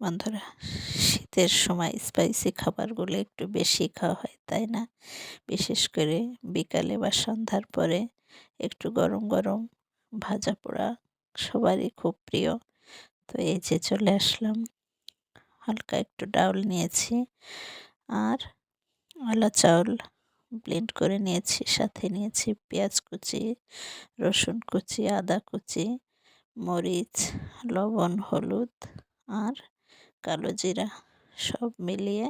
বন্ধুরা, শীতের সময় স্পাইসি খাবারগুলো একটু বেশি খাওয়া হয়, তাই না? বিশেষ করে বিকালে বা সন্ধ্যার পরে একটু গরম গরম ভাজা পোড়া সবারই খুব প্রিয়। তো এই যে চলে আসলাম, হালকা একটু ডাউল নিয়েছি আর আলা চাউল ব্লেন্ড করে নিয়েছি, সাথে নিয়েছি পেঁয়াজ কুচি, রসুন কুচি, আদা কুচি, মরিচ, লবণ, হলুদ আর কালো জিরা সব মিলিয়ে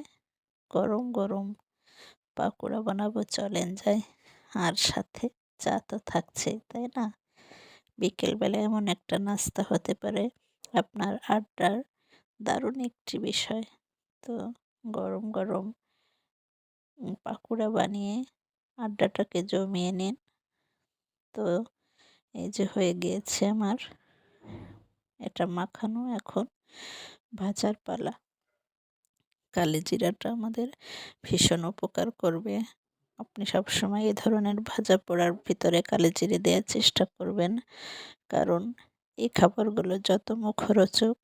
গরম গরম পাকোড়া বানাবো, চলেন যাই। আর সাথে চা তো থাকছেই, তাই না? বিকেলবেলা এমন একটা নাস্তা হতে পারে আপনার আড্ডার দারুণ একটি বিষয়। তো গরম গরম পাকোড়া বানিয়ে আড্ডাটাকে জমিয়ে নিন। তো এই যে হয়ে গিয়েছে আমার, এটা মাখানো, এখন ভাজার পালা। কালিজিরাটা আমাদের ভীষণ উপকার করবে। আপনি সবসময় এ ধরনের ভাজা পোড়ার ভিতরে কালিজিরে দেওয়ার চেষ্টা করবেন, কারণ এই খাবারগুলো যত মুখরোচক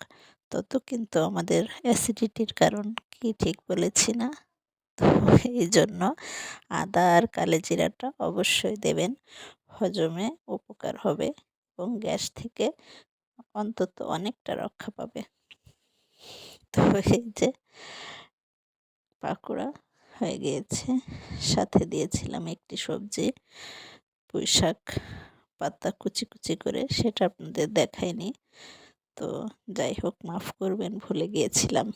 তত কিন্তু আমাদের অ্যাসিডিটির কারণ। কি ঠিক বলেছি না? তো এই জন্য আদা আর কালিজিরাটা অবশ্যই দেবেন, হজমে উপকার হবে এবং গ্যাস থেকে অন্তত অনেকটা রক্ষা পাবে। তো এই যে পাকোড়া হয়ে গিয়েছে, সাথে দিয়েছিলাম একটি সবজি, পুঁইশাক পাতা কুচি কুচি করে, সেটা আপনাদের দেখাইনি। তো যাই হোক, মাফ করবেন, ভুলে গিয়েছিলাম।